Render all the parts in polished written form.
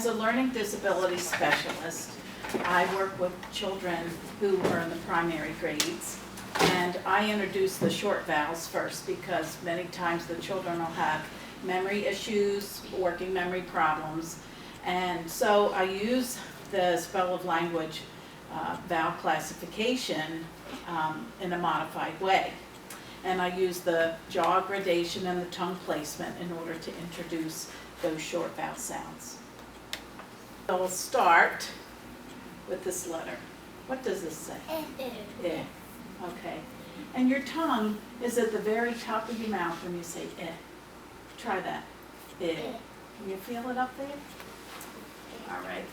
As a learning disability specialist, I work with children who are in the primary grades, and I introduce the short vowels first because many times the children will have memory issues, working memory problems, and so I use the Spell of Language vowel classification in a modified way. And I use the jaw gradation and the tongue placement in order to introduce those short vowel sounds. So we'll start with this letter. What does this say? Eh. Okay. And your tongue is at the very top of your mouth when you say eh. Try that. Eh. Can you feel it up there? All right.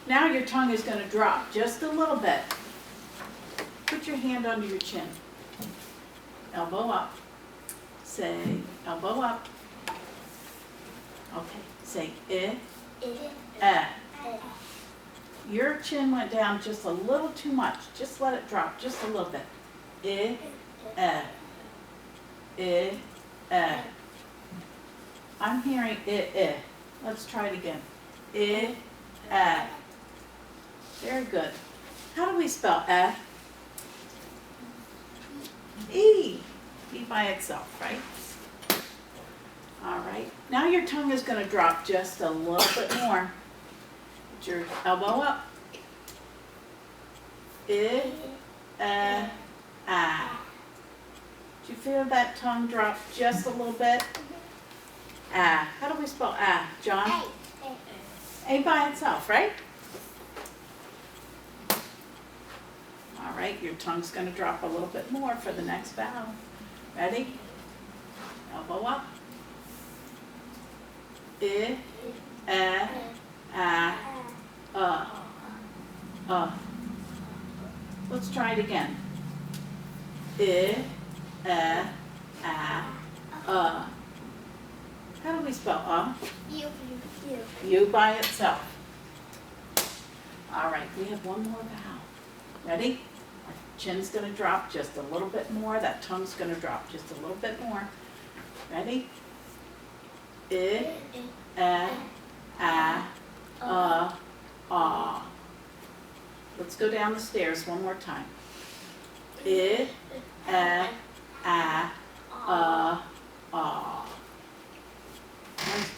Now your tongue is going to drop just a little bit. Put your hand under your chin. Elbow up. Say elbow up. Okay. Say eh. Your chin went down just a little too much. Just let it drop just a little bit. I'm hearing Let's try it again. Very good. How do we spell E? E by itself, right? All right. Now your tongue is going to drop just a little bit more. Put your elbow up. Did you feel that tongue drop just a little bit? How do we spell John? A by itself, right? All right, your tongue's going to drop a little bit more for the next vowel. Ready? Elbow up. Let's try it again. How do we spell U by itself. All right, we have one more vowel. Ready? Our chin's going to drop just a little bit more. That tongue's going to drop just a little bit more. Ready? Let's go down the stairs one more time. Nice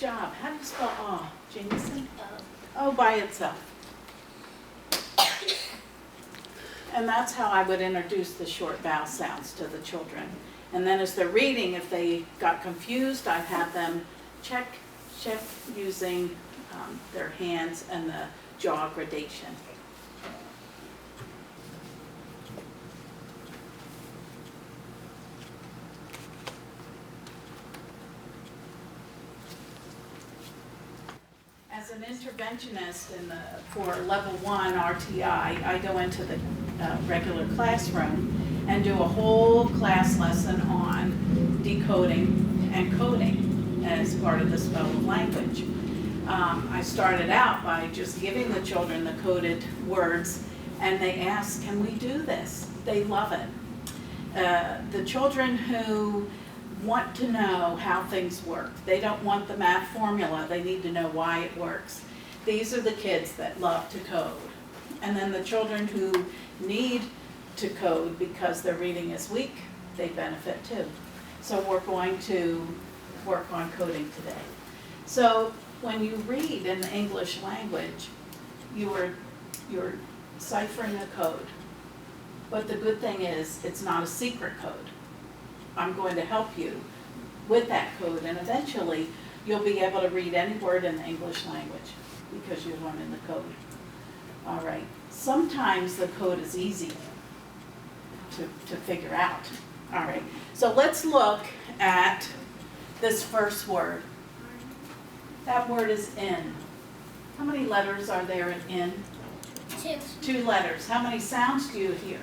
job. How do you spell Jameson? O by itself. And that's how I would introduce the short vowel sounds to the children. And then as they're reading, if they got confused, I'd have them check using their hands and the jaw gradation. As an interventionist for level 1 RTI, I go into the regular classroom and do a whole class lesson on decoding and coding as part of the Spell of Language. I started out by just giving the children the coded words, and they ask, can we do this? They love it. The children who want to know how things work. They don't want the math formula, they need to know why it works. These are the kids that love to code. And then the children who need to code because their reading is weak, they benefit too. So we're going to work on coding today. So when you read in the English language, you're ciphering a code. But the good thing is, it's not a secret code. I'm going to help you with that code, and eventually you'll be able to read any word in the English language because you're learning the code. All right. Sometimes the code is easy to figure out. All right. So let's look at this first word. That word is in. How many letters are there in? 2. 2 letters. How many sounds do you hear?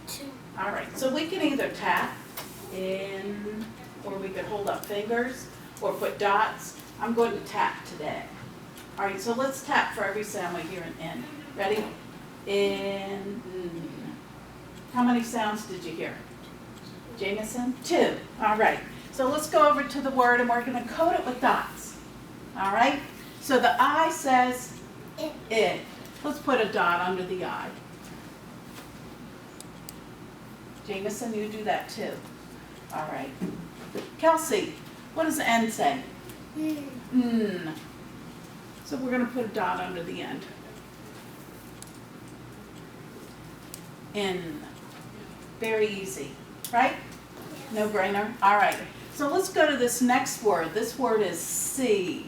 2. All right, so we can either tap in, or we could hold up fingers, or put dots. I'm going to tap today. All right, so let's tap for every sound we hear in N. Ready? In. How many sounds did you hear? Jameson? 2. All right, so let's go over to the word, and we're going to code it with dots. All right? So the I says It. it. Let's put a dot under the I. Jameson, you do that too. All right. Kelsey, what does N say? N. So we're going to put a dot under the end. N. Very easy, right? No brainer. All right. So let's go to this next word. This word is C.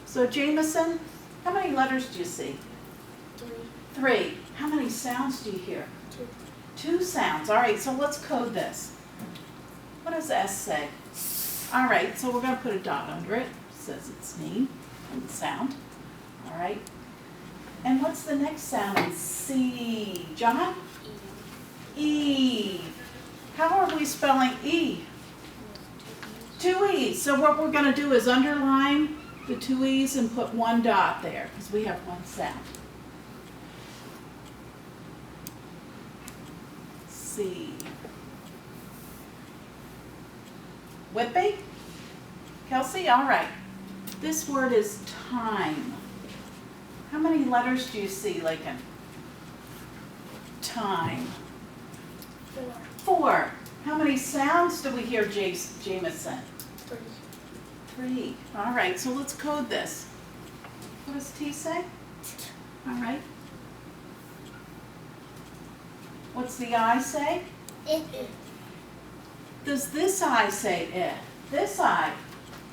So Jameson, how many letters do you see? 3. 3. How many sounds do you hear? 2. 2 sounds. All right, so let's code this. What does S say? All right, so we're going to put a dot under it. It says its name and the sound. All right. And what's the next sound in C? John? E. How are we spelling E? 2 E's. So what we're going to do is underline the 2 E's and put 1 dot there because we have 1 sound. C. Whippy? Kelsey? All right. This word is time. How many letters do you see, Lakin? Time. 4. 4. How many sounds do we hear, Jameson? 3. 3. All right, so let's code this. What does T say? All right. What's the I say? It. Does this I say it? This I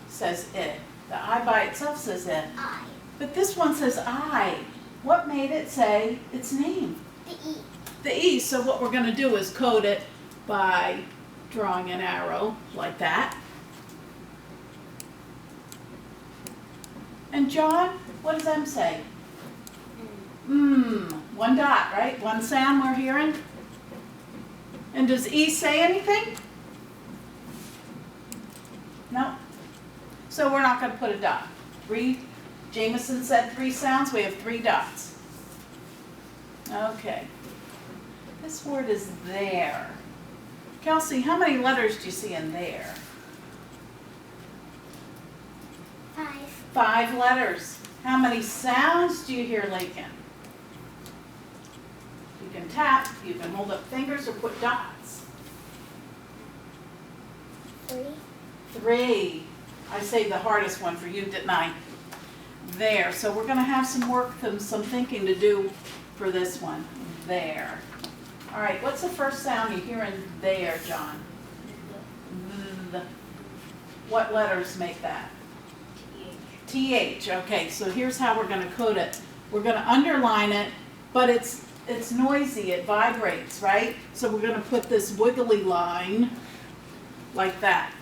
says it. The I by itself says it. I. But this one says I. What made it say its name? The E. The E. So what we're going to do is code it by drawing an arrow like that. And John, what does M say? 1 dot, right? 1 sound we're hearing. And does E say anything? No. So we're not going to put a dot. 3. Jameson said 3 sounds. We have 3 dots. Okay. This word is there. Kelsey, how many letters do you see in there? 5. 5 letters. How many sounds do you hear, Lakin? You can tap, you can hold up fingers or put dots. 3. 3. I saved the hardest one for you, didn't I? There. So we're going to have some work, some thinking to do for this one. There. All right, what's the first sound you hear in there, John? The. What letters make that? TH. Okay, so here's how we're going to code it. We're going to underline it, but it's noisy, it vibrates, right? So we're going to put this wiggly line like that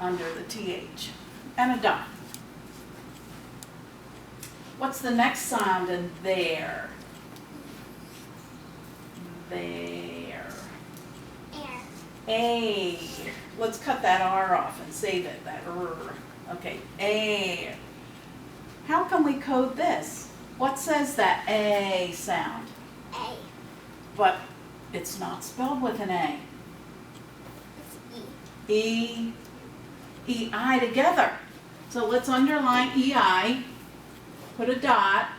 under the TH and a dot. What's the next sound in there? There. Air. A. Let's cut that R off and save it, that R. Okay, A. How can we code this? What says that A sound? A. But it's not spelled with an A. It's E. E-I together. So let's underline EI, put a dot,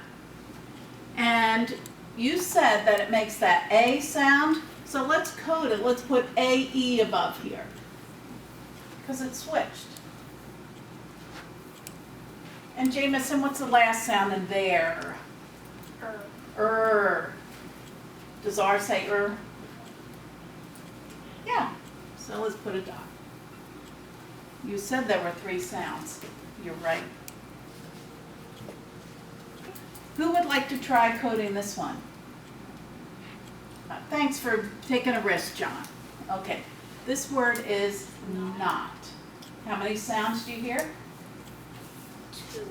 and you said that it makes that A sound, so let's code it. Let's put AE above here, because it switched. And Jameson, what's the last sound in there? Does R say Yeah, so let's put a dot. You said there were 3 sounds. You're right. Who would like to try coding this one? Thanks for taking a risk, John. Okay, this word is not. How many sounds do you hear? 2.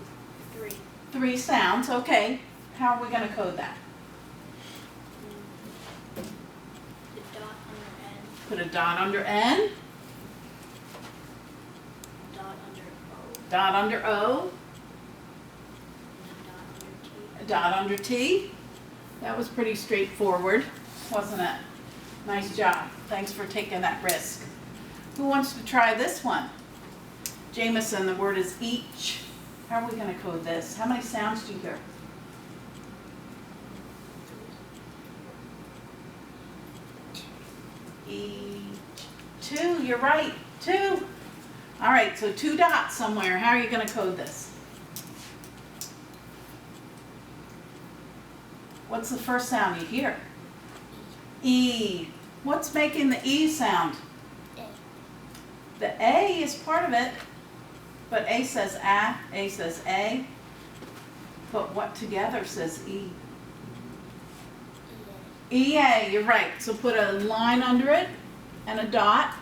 3. 3 sounds, okay. How are we going to code that? The dot under N. Put a dot under N, Dot under O. dot under O, Dot under T. a dot under T. That was pretty straightforward, wasn't it? Nice job. Thanks for taking that risk. Who wants to try this one? Jameson, the word is each. How are we gonna code this? How many sounds do you hear? Two, you're right, two. All right, so 2 dots somewhere. How are you gonna code this? What's the first sound you hear? E. What's making the E sound? A. The A is part of it, but A says A says A. But what together says E? EA, you're right. So put a line under it and a dot.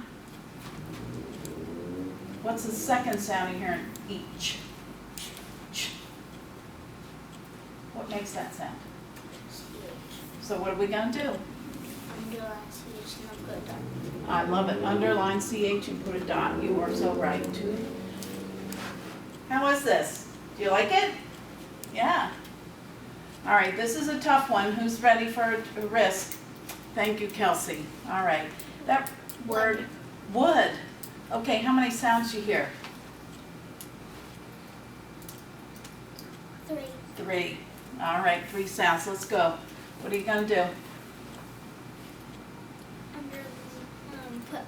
What's the second sound you hear in each? Ch. What makes that sound? So what are we gonna do? Underline CH and then put a dot. I love it. Underline CH and put a dot. You are so right. How is this? Do you like it? Yeah. All right, this is a tough one. Who's ready for a risk? Thank you, Kelsey. All right. That word, wood. Okay, how many sounds do you hear? 3. 3. All right, 3 sounds. Let's go. What are you going to do? Put a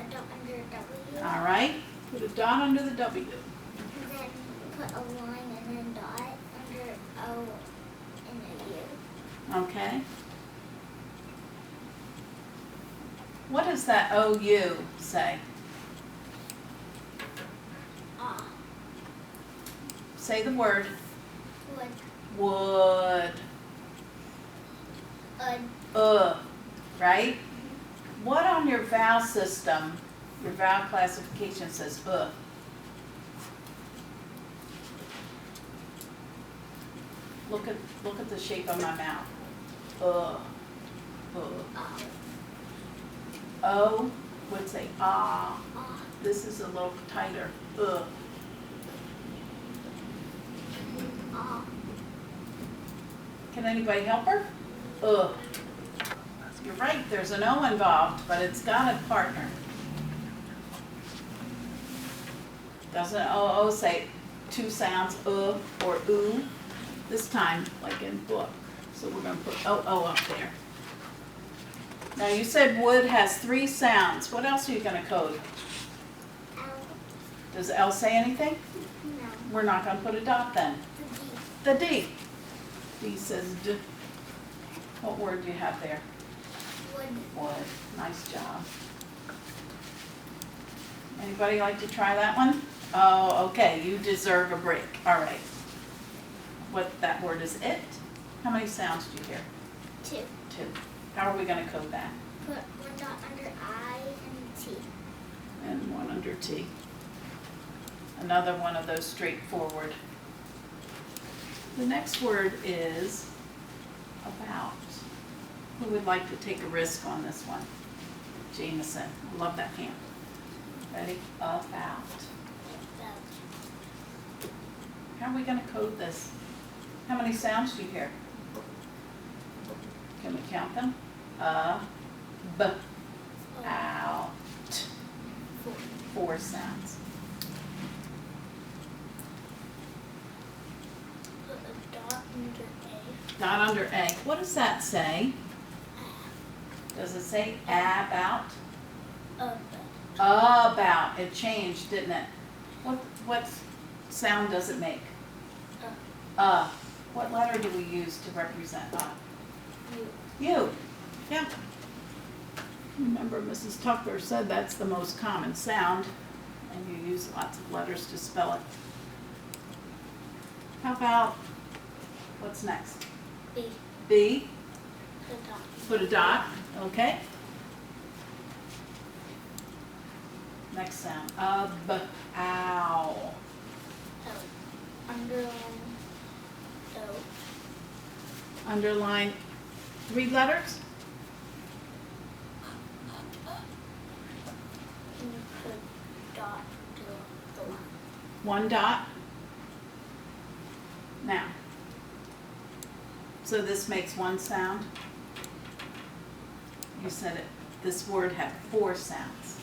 dot under W. All right. Put a dot under the W. And then put a line and then dot under O and a U. Okay. What does that OU say? Ah. Say the word. Wood. Wood. Right? What on your vowel system, your vowel classification says Look at the shape of my mouth. Ah. O would say ah. Ah. This is a little tighter. Ah. Can anybody help her? You're right, there's an O involved, but it's got a partner. Doesn't O say 2 sounds, or oo? This time, like in book. So we're going to put O up there. Now you said wood has 3 sounds. What else are you going to code? L. Does L say anything? No. We're not going to put a dot then. The D. The D. D says D. What word do you have there? Wood. Wood. Nice job. Anybody like to try that one? Oh, okay. You deserve a break. All right. What that word is it? How many sounds do you hear? 2. 2. How are we going to code that? Put 1 dot under I and T. And 1 under T. Another one of those straightforward. The next word is about. Who would like to take a risk on this one? Jameson. I love that hand. Ready? About. How are we going to code this? How many sounds do you hear? Can we count them? B, out. 4 sounds. Put a dot under A. Dot under A. What does that say? Does it say about? About. It changed, didn't it? What sound does it make? What letter do we use to represent U. Yeah. Remember, Mrs. Tucker said that's the most common sound, and you use lots of letters to spell it. How about, what's next? B. B. Put a dot. Put a dot, okay. Next sound, b, ow. O. Underline O. Underline 3 letters? And you put dot to the line. 1 dot. Now, so this makes 1 sound. You said it. This word had 4 sounds.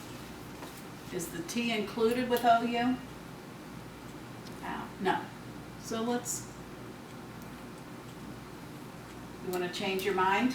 Is the T included with OU? No. So you want to change your mind?